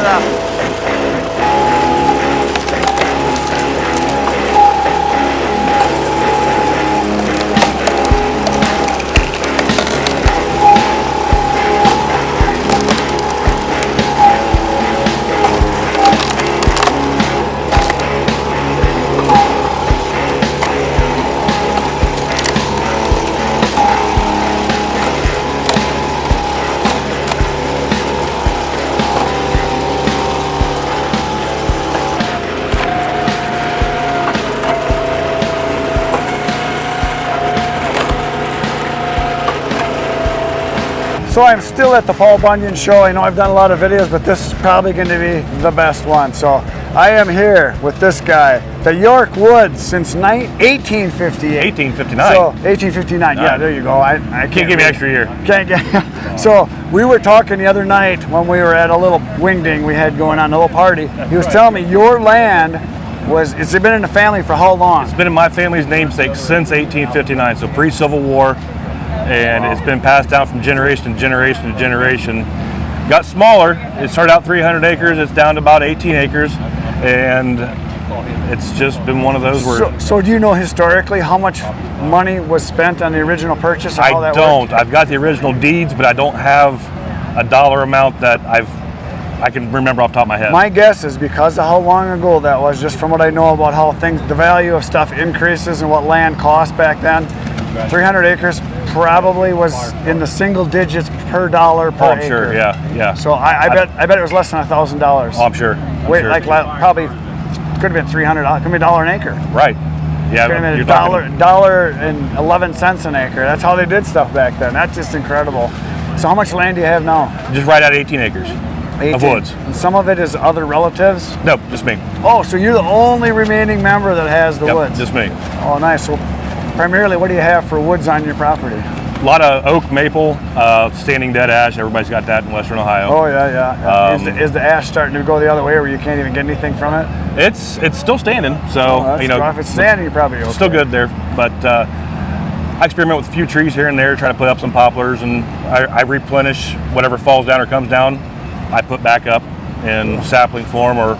it up. So I'm still at the Paul Bunyan show. I know I've done a lot of videos, but this is probably going to be the best one. So I am here with this guy, the York Wood, since 1858. 1859. So 1859. Yeah, there you go. I can't give me extra year. Can't get. So we were talking the other night when we were at a little wingding we had going on, a little party. He was telling me your land it's been in the family for how long? It's been in my family's namesake since 1859, so pre-Civil War. And it's been passed down from generation to generation to generation. Got smaller. It started out 300 acres. It's down to about 18 acres, and it's just been one of those where. So do you know historically how much money was spent on the original purchase? Or how that don't. worked? I've got the original deeds, but I don't have a dollar amount that I can remember off the top of my head. My guess is because of how long ago that was, just from what I know about how the value of stuff increases and what land cost back then. 300 acres probably was in the single digits per dollar per acre. I'm sure, yeah. So I bet it was less than $1,000. Oh, I'm sure. Wait, like probably could have been $300. Could be $1 an acre. Right. Yeah. Could have been $1.11 an acre. That's how they did stuff back then. That's just incredible. So how much land do you have now? Just right at 18 acres. 18. Of woods. And some of it is other relatives? Nope, just me. Oh, so you're the only remaining member that has the woods? Just me. Oh, nice. So primarily, what do you have for woods on your property? A lot of oak, maple, standing dead ash. Everybody's got that in Western Ohio. Oh, yeah. Is the ash starting to go the other way where you can't even get anything from it? It's still standing, so if it's standing, you're probably okay. Still good there, but I experiment with a few trees here and there, try to put up some poplars, and I replenish whatever falls down or comes down. I put back up in sapling form or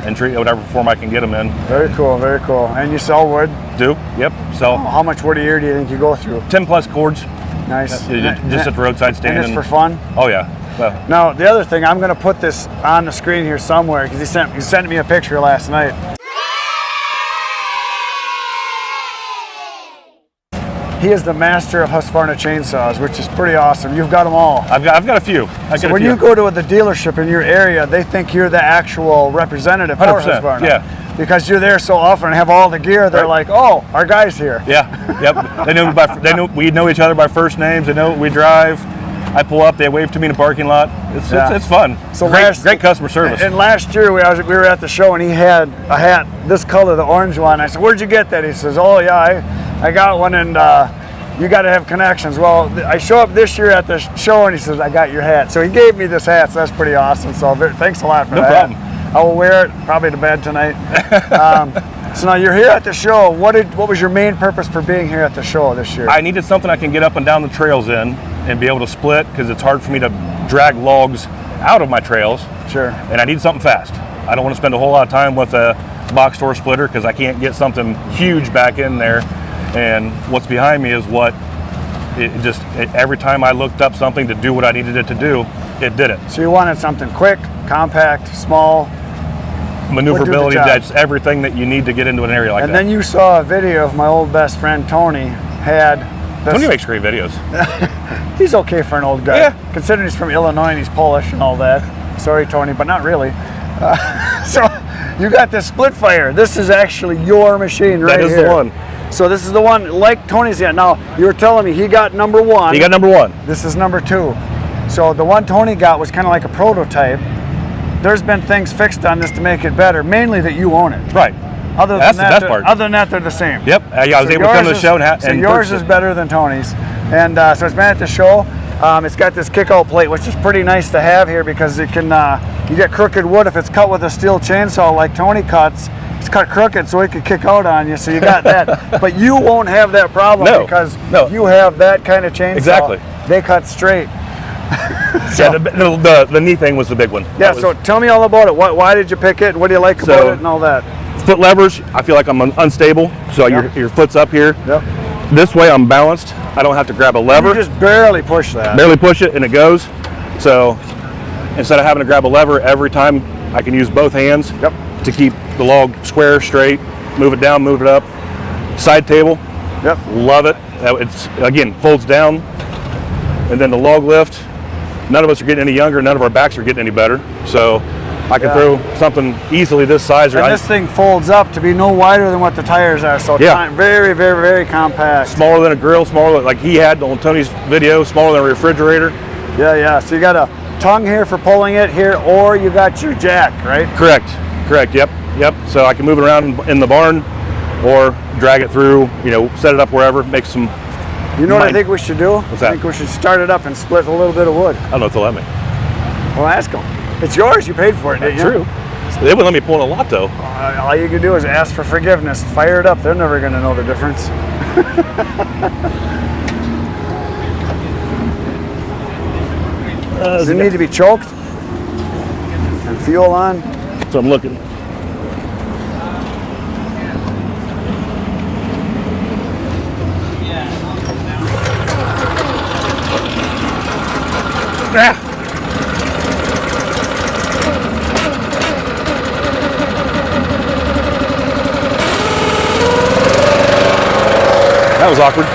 in tree, whatever form I can get them in. Very cool, very cool. And you sell wood? Do, yep. So how much wood a year do you think you go through? 10 plus cords. Nice. Just at the roadside stand. And it's for fun? Oh yeah. Well, now the other thing, I'm going to put this on the screen here somewhere because he sent me a picture last night. He is the master of Husqvarna chainsaws, which is pretty awesome. You've got them all. I've got a few. So when you go to the dealership in your area, they think you're the actual representative for Husqvarna. Yeah. Because you're there so often and have all the gear, they're like, "Oh, our guy's here." Yeah. Yep. We know each other by first names. They know what we drive. I pull up, they wave to me in the parking lot. It's fun. So great customer service. And last year we were at the show and he had a hat this color, the orange one. I said, "Where'd you get that?" He says, "Oh yeah, I got one, and you got to have connections." Well, I show up this year at the show and he says, "I got your hat." So he gave me this hat, so that's pretty awesome. So thanks a lot for that. No problem. I will wear it probably to bed tonight. So now you're here at the show. What was your main purpose for being here at the show this year? I needed something I can get up and down the trails in and be able to split, because it's hard for me to drag logs out of my trails. Sure. And I need something fast. I don't want to spend a whole lot of time with a box store splitter because I can't get something huge back in there. And what's behind me is every time I looked up something to do what I needed it to do, it did it. So you wanted something quick, compact, small. Maneuverability, that's everything that you need to get into an area like that. And then you saw a video of my old best friend Tony Tony makes great videos. He's okay for an old guy. Yeah. Considering he's from Illinois and he's Polish and all that. Sorry, Tony, but not really. So you got this split fire. This is actually your machine right here. That is the one. So this is the one like Tony's got. Now, you were telling me he got number one. He got number one. This is number two. So the one Tony got was kind of like a prototype. There's been things fixed on this to make it better, mainly that you own it. Right. That's the best part. Other than that, they're the same. Yep. I was able to come to the show and so yours is better than Tony's. And so it's been at the show. It's got this kick-out plate, which is pretty nice to have here because it can, you get crooked wood. If it's cut with a steel chainsaw like Tony cuts, it's cut crooked so it could kick out on you. So you got that. But you won't have that problem because you have that kind of chainsaw. Exactly. They cut straight. Yeah, the knee thing was the big one. Yeah, so tell me all about it. Why did you pick it? What do you like about it and all that? Foot levers, I feel like I'm unstable, so your foot's up here. Yep. This way I'm balanced. I don't have to grab a lever. You just barely push that. Barely push it and it goes. So instead of having to grab a lever every time, I can use both hands to keep the log square, straight, move it down, move it up. Side table, love it. It's, again, folds down. And then the log lift, none of us are getting any younger, none of our backs are getting any better. So I can throw something easily this size. And this thing folds up to be no wider than what the tires are. So very, very, very compact. Smaller than a grill, smaller, like he had on Tony's video, smaller than a refrigerator. Yeah. So you got a tongue here for pulling it here, or you got your jack, right? Correct. Yep. So I can move it around in the barn or drag it through, set it up wherever, make some. You know what I think we should do? What's that? I think we should start it up and split a little bit of wood. I don't know if they'll let me. Well, ask them. It's yours. You paid for it, didn't you? True. They wouldn't let me pull in a lot, though. All you can do is ask for forgiveness. Fire it up. They're never going to know the difference. Does it need to be choked? And fuel on? So I'm looking. That was awkward.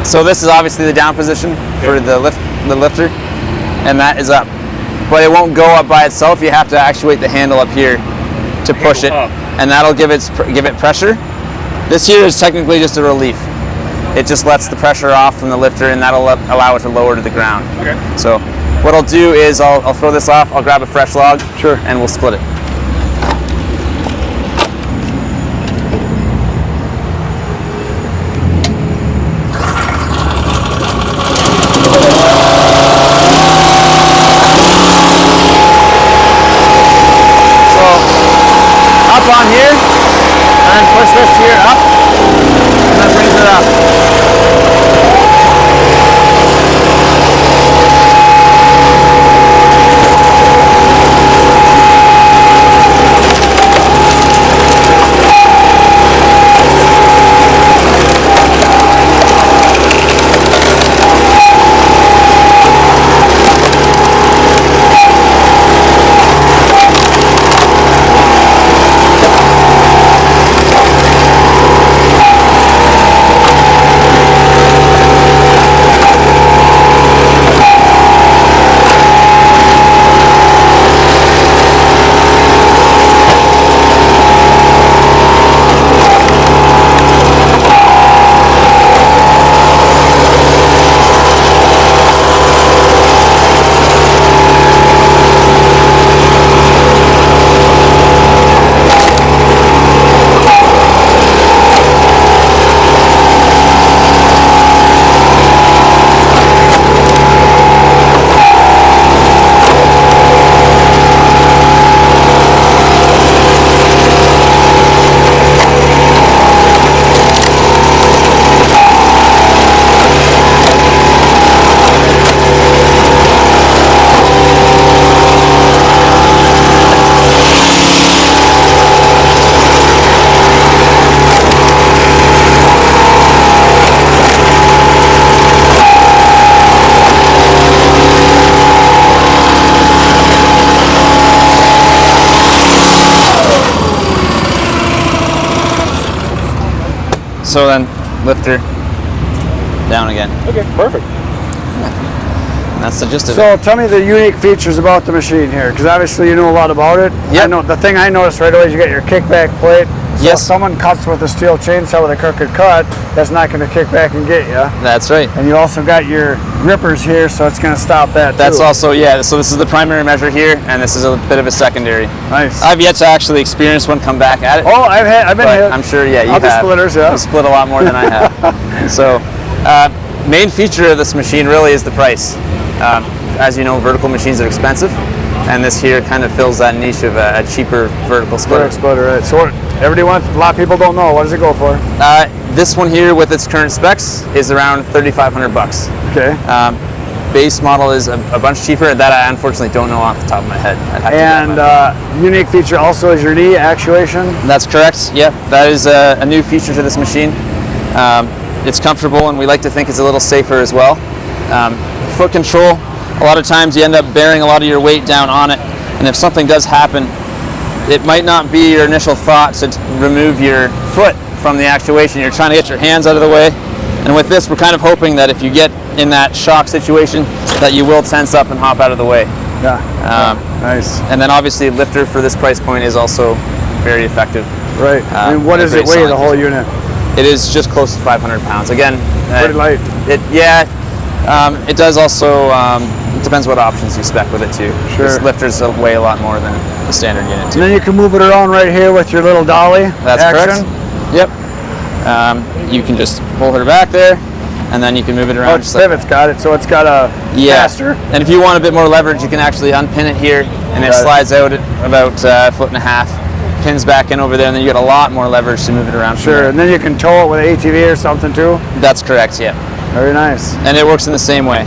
So this is obviously the down position for the lifter, and that is up. But it won't go up by itself. You have to actuate the handle up here to push it, and that'll give it pressure. This here is technically just a relief. It just lets the pressure off from the lifter, and that'll allow it to lower to the ground. Okay. So what I'll do is I'll throw this off. I'll grab a fresh log. Sure. And we'll split it. On here, and then push this here up, and that brings it up. So then lifter down again. Okay, perfect. And that's the gist of it. So tell me the unique features about the machine here, because obviously you know a lot about it. Yep. I know the thing I noticed right away is you got your kickback plate. So Yes. if someone cuts with a steel chainsaw with a crooked cut, that's not going to kick back and get you. That's right. And you also got your grippers here, so it's going to stop that too. That's also, yeah, so this is the primary measure here, and this is a bit of a secondary. Nice. I've yet to actually experience one come back at it. Oh, I've been but hit. I'm sure, yeah, you Other have. splitters, yeah. You split a lot more than I have. So, main feature of this machine really is the price. As you know, vertical machines are expensive, and this here kind of fills that niche of a cheaper vertical splitter. Vertical splitter, right. So what everybody wants, a lot of people don't know. What does it go for? This one here with its current specs is around $3,500. Okay. Base model is a bunch cheaper. That I unfortunately don't know off the top of my head. I'd have to get my And unique feature also is your knee actuation. That's correct. Yep, that is a new feature to this machine. It's comfortable, and we like to think it's a little safer as well. Foot control, a lot of times you end up bearing a lot of your weight down on it, and if something does happen, it might not be your initial thought to remove your foot from the actuation. You're trying to get your hands out of the way, and with this, we're kind of hoping that if you get in that shock situation, that you will tense up and hop out of the way. Yeah. Nice. And then obviously, lifter for this price point is also very effective. Right. I mean, what does it weigh, the whole unit? It is just close to 500 pounds. Again, Pretty light. It does also, it depends what options you spec with it too. Sure. This lifters weigh a lot more than the standard unit And too. then you can move it around right here with your little dolly That's action. correct. Yep. You can just pull her back there, and then you can move it around. Oh, its pivot's got it, so it's got a caster. And if you want a bit more leverage, you can actually unpin it here, and it slides out at about a foot and a half. Pins back in over there, and then you get a lot more leverage to move it around. Sure, and then you can tow it with an ATV or something too. That's correct, yeah. Very nice. And it works in the same way.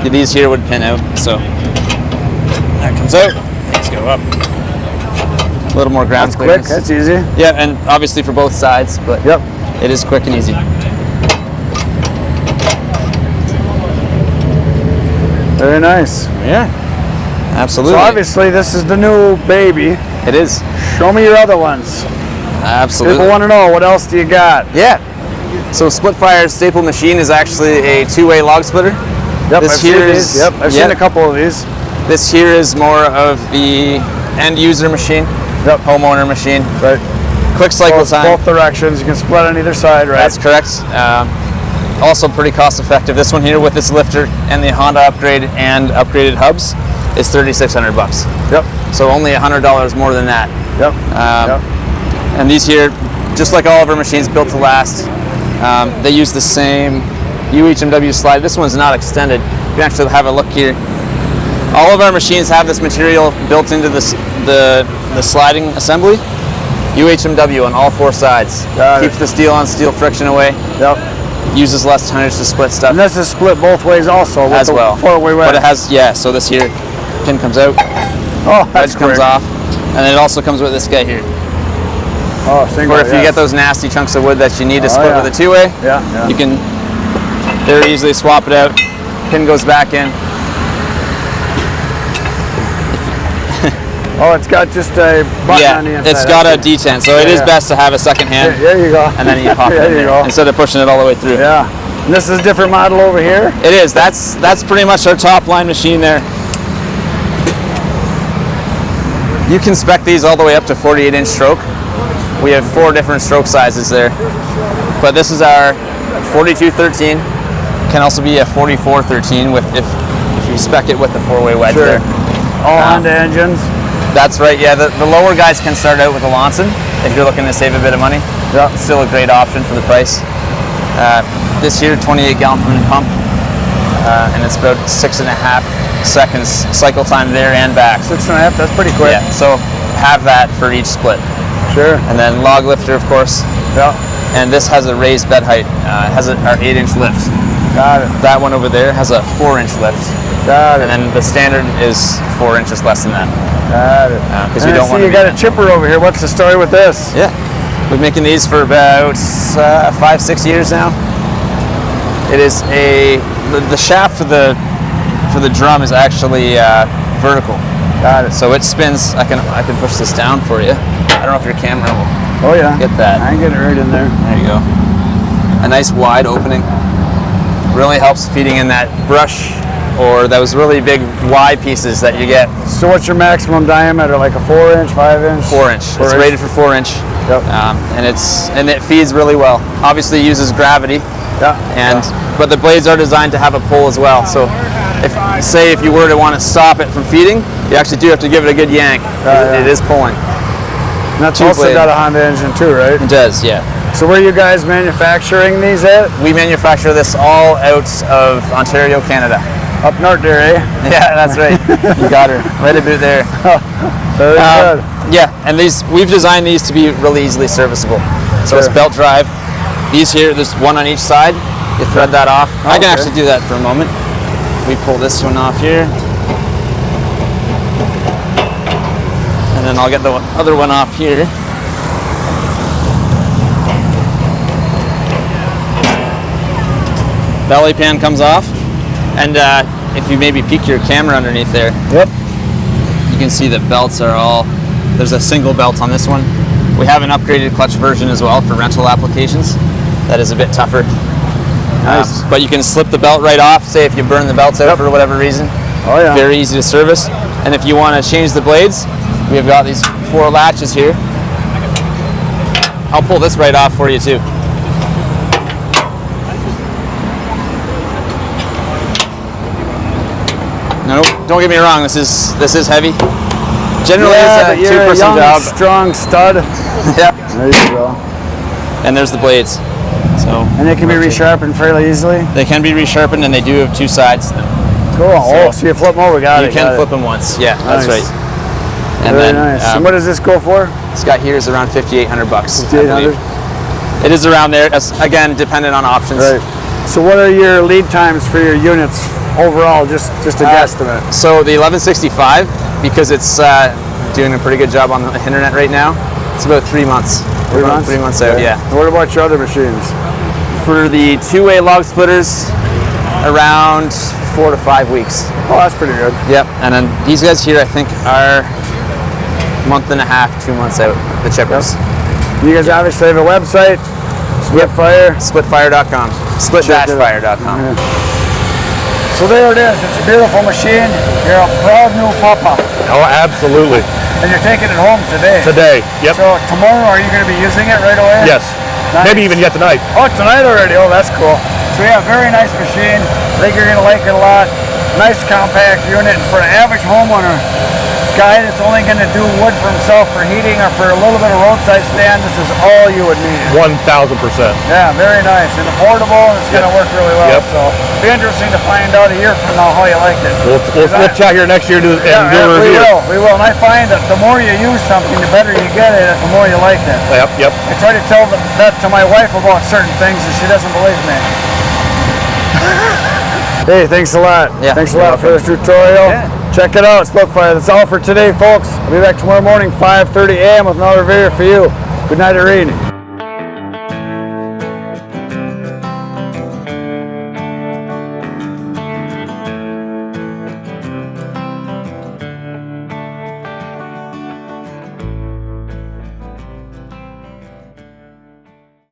These here would pin out, so that comes out. Let's go up. A little more ground That's quick, clearance. that's easy. Yeah, and obviously for both sides, but Yep. it is quick and easy. Very nice. Yeah, absolutely. So obviously this is the new baby. It is. Show me your other ones. Absolutely. People want to know, what else do you got? Yeah. So Splitfire's staple machine is actually a two-way log splitter. Yep, This I've seen here these. is- Yep, I've yeah. seen a couple of these. This here is more of the end user machine, Yep. homeowner machine. Right. Quick cycle Both, time. both directions. You can split on either side, right? That's correct. Also pretty cost effective. This one here with this lifter and the Honda upgrade and upgraded hubs is $3,600. Yep. So only $100 more than that. Yep. Yep. And these here, just like all of our machines, built to last. They use the same UHMW slide. This one's not extended. You can actually have a look here. All of our machines have this material built into the sliding assembly. UHMW on all four sides. Got it. Keeps the steel on steel friction away. Yep. Uses less tonnage to split stuff And this is split both ways also with as the well. four-way wedge. But it has, yeah, so this here pin comes out, Oh, that's wedge comes quick. off, and it also comes with this guy here. Oh, single. Or if you yes. get those nasty chunks of wood that you need to split yeah. with a two-way, Yeah, yeah. you can very easily swap it out. Pin goes back in. Oh, it's got just a button on the Yeah, inside. it's got a I see. D10, so it is yeah. best to have a second hand, There you go. and then you pop it there in you there go. instead of pushing it all the way through. Yeah. And this is a different model over here. It is. That's pretty much our top line machine there. You can spec these all the way up to 48-inch stroke. We have 4 different stroke sizes there. But this is our 4213. Can also be a 4413 with if you spec it with the 4-way wedge Sure. there. All Honda engines. That's right. Yeah, the lower guys can start out with a Lonson if you're looking to save a bit of money. Yeah. It's still a great option for the price. This here, 28-gallon pump, and it's about 6.5 seconds cycle time there and back. 6.5. That's pretty quick. Yeah, so have that for each split. Sure. And then log lifter, of course. Yeah. And this has a raised bed height. It has our 8-inch lift. Got it. That one over there has a 4-inch lift. Got it. And then the standard is 4 inches less than that. Got it. Because And you I don't see want to you got a chipper over here. What's the story with this? Yeah, we've been making these for about 5-6 years now. It is the shaft for the drum is actually vertical. Got it. So it spins. I can push this down for you. I don't know if your camera will Oh yeah. get that. I can get it right in there. There you go. a nice wide opening. Really helps feeding in that brush or those really big Y pieces that you get. So what's your maximum diameter? Like a 4 inch, 5 inch? 4 inch. It's rated for 4 inch. Yep. And it feeds really well. Obviously it uses gravity. Yeah. But the blades are designed to have a pull as well. So if you were to want to stop it from feeding, you actually do have to give it a good yank. It is pulling. And that's also got a Honda engine too, right? It does, yeah. So where are you guys manufacturing these at? We manufacture this all out of Ontario, Canada. Up north there, eh? Yeah, that's right. You got her. Right about there. Very good. Yeah, and we've designed these to be really easily serviceable. So it's belt drive. These here, there's one on each side. You thread that off. I can actually do that for a moment. We pull this one off here. And then I'll get the other one off here. Belly pan comes off. And if you maybe peek your camera underneath there, you can see the belts are all, there's a single belt on this one. We have an upgraded clutch version as well for rental applications. That is a bit tougher. Nice. But you can slip the belt right off, say if you burn the belts out for whatever reason. Oh yeah. Very easy to service. And if you want to change the blades, we've got these 4 latches here. I'll pull this right off for you too. No, don't get me wrong. This is heavy. Generally, it's a 2-person job. Strong stud. Yeah. There you go. And there's the blades. So. And they can be resharpened fairly easily. They can be resharpened, and they do have 2 sides to them. Cool. So you flip them over. Got it. You can flip them once. Yeah, that's right. And very nice. And what does this go for? This guy here is around $5,800. $5,800. It is around there. That's, again, dependent on options. Right. So what are your lead times for your units overall? Just a guesstimate. So the 1165, because it's doing a pretty good job on the internet right now, it's about 3 months. 3 months? 3 months out, yeah. And what about your other machines? For the 2-way log splitters, around 4 to 5 weeks. Oh, that's pretty good. Yep. And then these guys here, I think, are a month and a half, 2 months out, the chippers. Yep. You guys obviously have a website, Splitfire. Splitfire.com. Split-fire.com. So there it is. It's a beautiful machine. You're a proud new papa. Oh, absolutely. And you're taking it home today. Today, yep. So tomorrow, are you going to be using it right away? Yes. Nice. Maybe even yet tonight. Oh, tonight already. Oh, that's cool. So yeah, very nice machine. I think you're going to like it a lot. Nice compact unit. And for an average homeowner, guy that's only going to do wood for himself for heating or for a little bit of roadside stand, this is all you would need. 1,000%. Yeah, very nice and affordable, and it's going to work really well. Yep. So it'll be interesting to find out a year from now how you like it. We'll chat here next year and do a review. We will. And I find that the more you use something, the better you get it, the more you like it. Yep. I try to tell that to my wife about certain things, and she doesn't believe me. Hey, thanks a lot. Yeah, thanks a lot for this tutorial. Yeah. Check it out, Splitfire. That's all for today, folks. I'll be back tomorrow morning, 5:30 a.m. with another video for you. Good night, Irene.